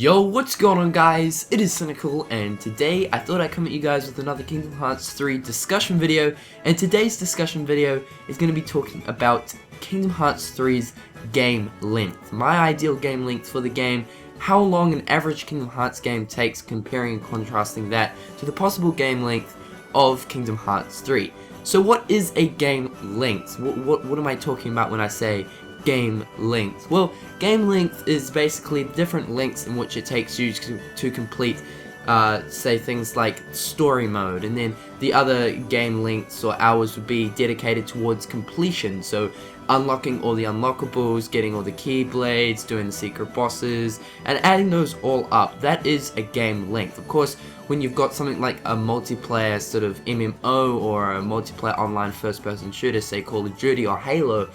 Yo, what's going on guys? It is Cynnnical, and today I thought I'd come at you guys with another Kingdom Hearts 3 discussion video. And today's discussion video is going to be talking about Kingdom Hearts 3's game length. My ideal game length for the game, how long an average Kingdom Hearts game takes, comparing and contrasting that to the possible game length of Kingdom Hearts 3. So what is a game length? What am I talking about when I say game length? Well, game length is basically different lengths in which it takes you to complete, say things like story mode, and then the other game lengths or hours would be dedicated towards completion, so unlocking all the unlockables, getting all the keyblades, doing the secret bosses, and adding those all up. That is a game length. Of course, when you've got something like a multiplayer sort of MMO or a multiplayer online first-person shooter, say Call of Duty or Halo,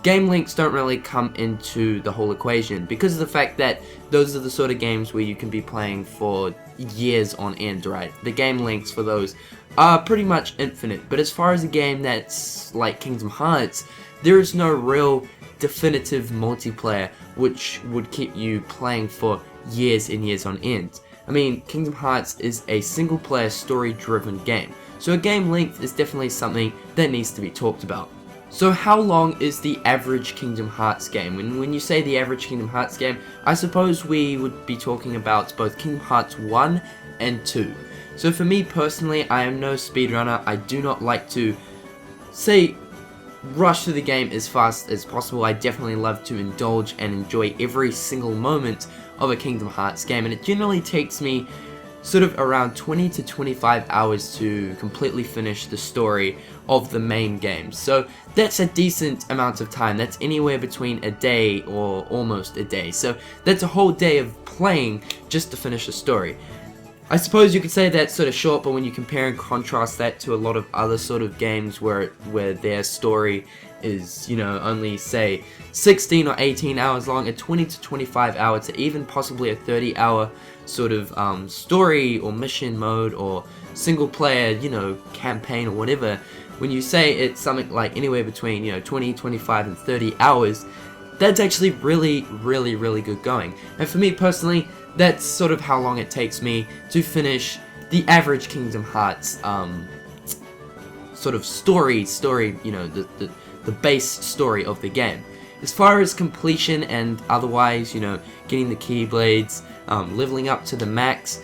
game lengths don't really come into the whole equation because of the fact that those are the sort of games where you can be playing for years on end, right? The game lengths for those are pretty much infinite. But as far as a game that's like Kingdom Hearts, there is no real definitive multiplayer which would keep you playing for years and years on end. I mean, Kingdom Hearts is a single player story driven game, so a game length is definitely something that needs to be talked about. So how long is the average Kingdom Hearts game? When you say the average Kingdom Hearts game, I suppose we would be talking about both Kingdom Hearts 1 and 2. So for me personally, I am no speedrunner. I do not like to, say, rush through the game as fast as possible. I definitely love to indulge and enjoy every single moment of a Kingdom Hearts game, and it generally takes me sort of around 20 to 25 hours to completely finish the story of the main game. So that's a decent amount of time. That's anywhere between a day or almost a day. So that's a whole day of playing just to finish the story. I suppose you could say that's sort of short, but when you compare and contrast that to a lot of other sort of games where their story is, you know, only say 16 or 18 hours long, a 20 to 25 hour to even possibly a 30-hour sort of story or mission mode or single player, you know, campaign or whatever, when you say it's something like anywhere between, you know, 20, 25 and 30 hours, that's actually really good going. And for me personally, that's sort of how long it takes me to finish the average Kingdom Hearts sort of story, you know, the base story of the game. As far as completion and otherwise, you know, getting the keyblades, leveling up to the max,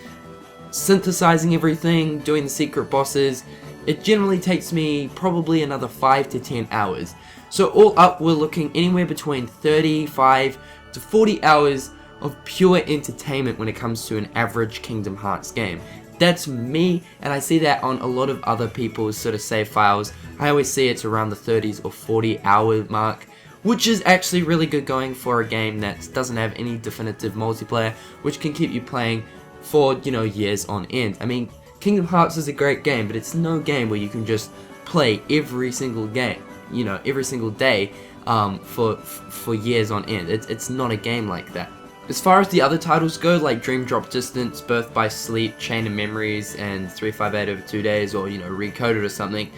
synthesizing everything, doing the secret bosses, it generally takes me probably another 5 to 10 hours. So all up, we're looking anywhere between 35 to 40 hours of pure entertainment when it comes to an average Kingdom Hearts game. That's me, and I see that on a lot of other people's sort of save files. I always see it's around the 30s or 40 hour mark, which is actually really good going for a game that doesn't have any definitive multiplayer, which can keep you playing for, you know, years on end. I mean, Kingdom Hearts is a great game, but it's no game where you can just play every single game, you know, every single day for years on end. It's not a game like that. As far as the other titles go, like Dream Drop Distance, Birth by Sleep, Chain of Memories, and 358 Over 2 Days, or, you know, Recoded or something,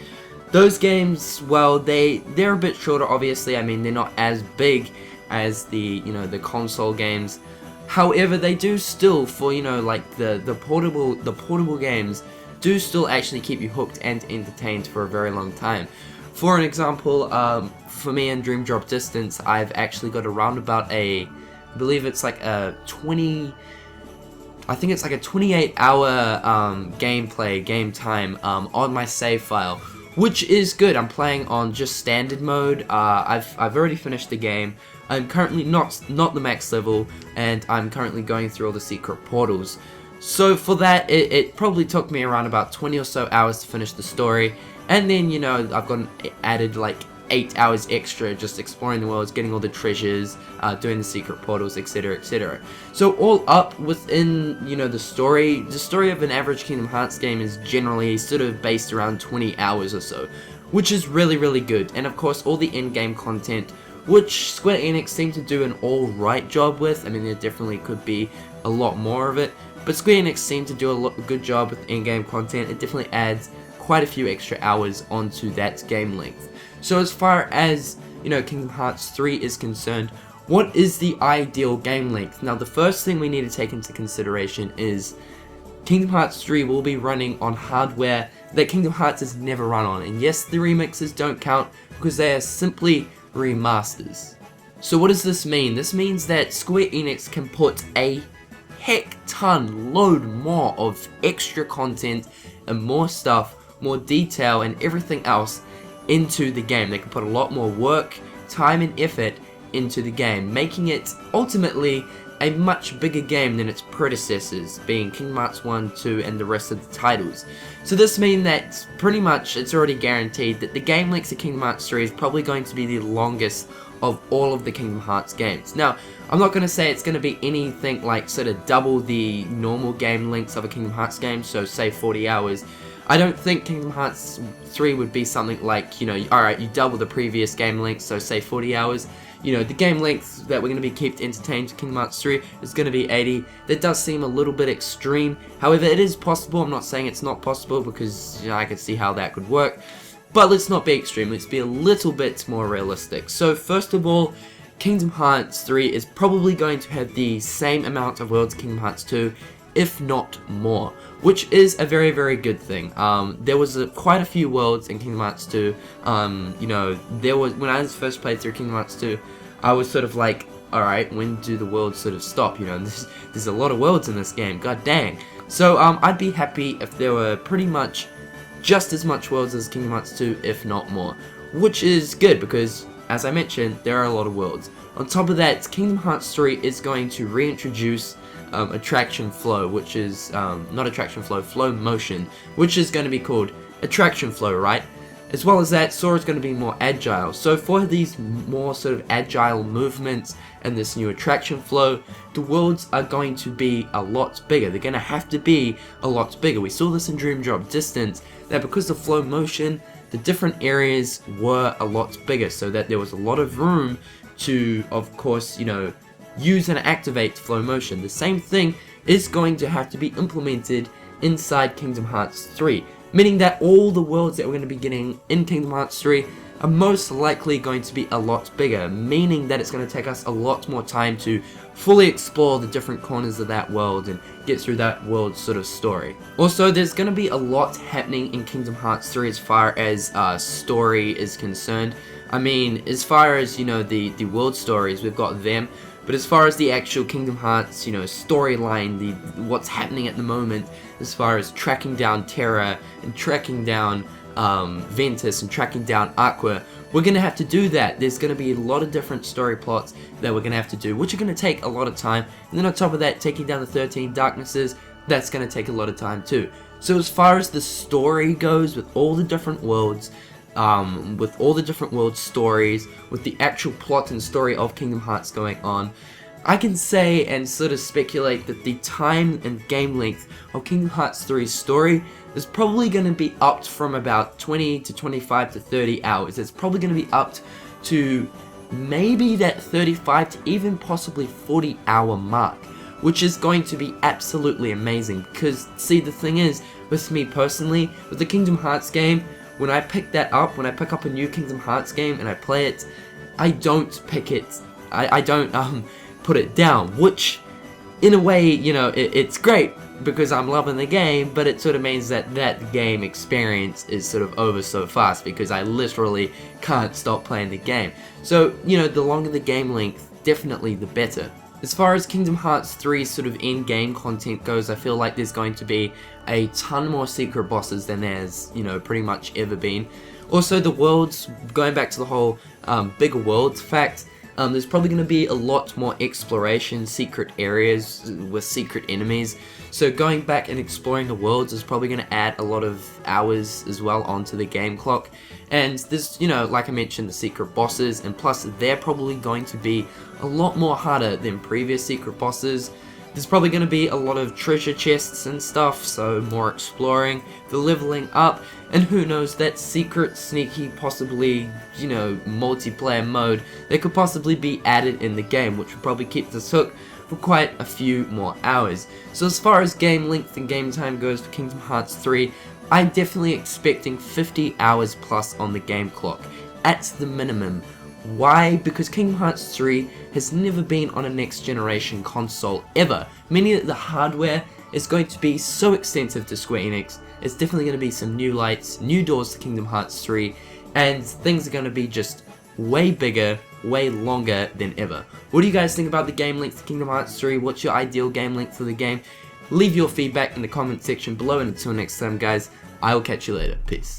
those games, well, they're a bit shorter, obviously. I mean, they're not as big as the, you know, the console games. However, they do still, for, you know, like the portable games, do still actually keep you hooked and entertained for a very long time. For an example, for me in Dream Drop Distance, I've actually got around about I believe it's like a 28 hour game time on my save file, which is good. I'm playing on just standard mode. I've already finished the game. I'm currently not the max level, and I'm currently going through all the secret portals. So for that, it probably took me around about 20 or so hours to finish the story, and then, you know, I've got added like 8 hours extra just exploring the worlds, getting all the treasures, doing the secret portals, etc, etc. So all up within, you know, the story of an average Kingdom Hearts game is generally sort of based around 20 hours or so, which is really good. And of course, all the in-game content, which Square Enix seem to do an alright job with. I mean, there definitely could be a lot more of it, but Square Enix seem to do a good job with in-game content. It definitely adds quite a few extra hours onto that game length. So as far as, you know, Kingdom Hearts 3 is concerned, What is the ideal game length? Now, the first thing we need to take into consideration is Kingdom Hearts 3 will be running on hardware that Kingdom Hearts has never run on. And yes, the remixes don't count because they are simply remasters. So what does this mean? This means that Square Enix can put a heck ton, load more of extra content and more stuff, more detail and everything else into the game. They can put a lot more work, time and effort into the game, making it ultimately a much bigger game than its predecessors, being Kingdom Hearts 1, 2, and the rest of the titles. So this means that pretty much it's already guaranteed that the game length of Kingdom Hearts 3 is probably going to be the longest of all of the Kingdom Hearts games. Now, I'm not going to say it's going to be anything like sort of double the normal game lengths of a Kingdom Hearts game, so say 40 hours. I don't think Kingdom Hearts 3 would be something like, you know, alright, you double the previous game length, so say 40 hours. You know, the game length that we're going to be kept entertained to Kingdom Hearts 3 is going to be 80. That does seem a little bit extreme. However, it is possible. I'm not saying it's not possible because, you know, I can see how that could work. But let's not be extreme. Let's be a little bit more realistic. So, first of all, Kingdom Hearts 3 is probably going to have the same amount of worlds as Kingdom Hearts 2, if not more, which is a very, very good thing. There was quite a few worlds in Kingdom Hearts 2. You know, there was, when I first played through Kingdom Hearts 2, I was sort of like, alright, when do the worlds sort of stop? You know, there's a lot of worlds in this game, god dang. So, I'd be happy if there were pretty much just as much worlds as Kingdom Hearts 2, if not more, which is good because, as I mentioned, there are a lot of worlds. On top of that, Kingdom Hearts 3 is going to reintroduce attraction flow, which is, not attraction flow, flow motion, which is going to be called attraction flow, right? As well as that, Sora's going to be more agile. So for these more sort of agile movements and this new attraction flow, the worlds are going to be a lot bigger. They're going to have to be a lot bigger. We saw this in Dream Drop Distance, that because of flow motion, the different areas were a lot bigger, so that there was a lot of room to, of course, you know, use and activate flow motion. The same thing is going to have to be implemented inside Kingdom Hearts 3, meaning that all the worlds that we're going to be getting in Kingdom Hearts 3 are most likely going to be a lot bigger, meaning that it's going to take us a lot more time to fully explore the different corners of that world and get through that world's sort of story. Also, there's going to be a lot happening in Kingdom Hearts 3 as far as story is concerned. I mean, as far as, you know, the world stories, we've got them. But as far as the actual Kingdom Hearts, you know, storyline, what's happening at the moment, as far as tracking down Terra and tracking down Ventus and tracking down Aqua, we're going to have to do that. There's going to be a lot of different story plots that we're going to have to do, which are going to take a lot of time. And then on top of that, taking down the 13 Darknesses, that's going to take a lot of time too. So as far as the story goes, with all the different worlds, with all the different world stories, with the actual plot and story of Kingdom Hearts going on, I can say and sort of speculate that the time and game length of Kingdom Hearts 3's story is probably going to be upped from about 20 to 25 to 30 hours. It's probably going to be upped to maybe that 35 to even possibly 40 hour mark, which is going to be absolutely amazing. Because, see, the thing is, with me personally, with the Kingdom Hearts game, when I pick that up, when I pick up a new Kingdom Hearts game and I play it, I don't pick it, I don't put it down, which in a way, you know, it's great because I'm loving the game, but it sort of means that that game experience is sort of over so fast because I literally can't stop playing the game. So, you know, the longer the game length, definitely the better. As far as Kingdom Hearts 3's sort of in-game content goes, I feel like there's going to be a ton more secret bosses than there's, you know, pretty much ever been. Also, the worlds, going back to the whole bigger worlds fact, there's probably going to be a lot more exploration, secret areas with secret enemies. So going back and exploring the worlds is probably going to add a lot of hours as well onto the game clock. And there's, you know, like I mentioned, the secret bosses, and plus they're probably going to be a lot more harder than previous secret bosses. There's probably going to be a lot of treasure chests and stuff, so more exploring, the leveling up, and who knows, that secret, sneaky, possibly, you know, multiplayer mode that could possibly be added in the game, which would probably keep this hooked for quite a few more hours. So as far as game length and game time goes for Kingdom Hearts 3, I'm definitely expecting 50 hours plus on the game clock, at the minimum, Why? Because Kingdom Hearts 3 has never been on a next generation console ever, meaning that the hardware is going to be so extensive to Square Enix. It's definitely going to be some new lights, new doors to Kingdom Hearts 3, and things are going to be just way bigger, way longer than ever. What do you guys think about the game length to Kingdom Hearts 3? What's your ideal game length for the game? Leave your feedback in the comment section below, and until next time guys, I will catch you later. Peace.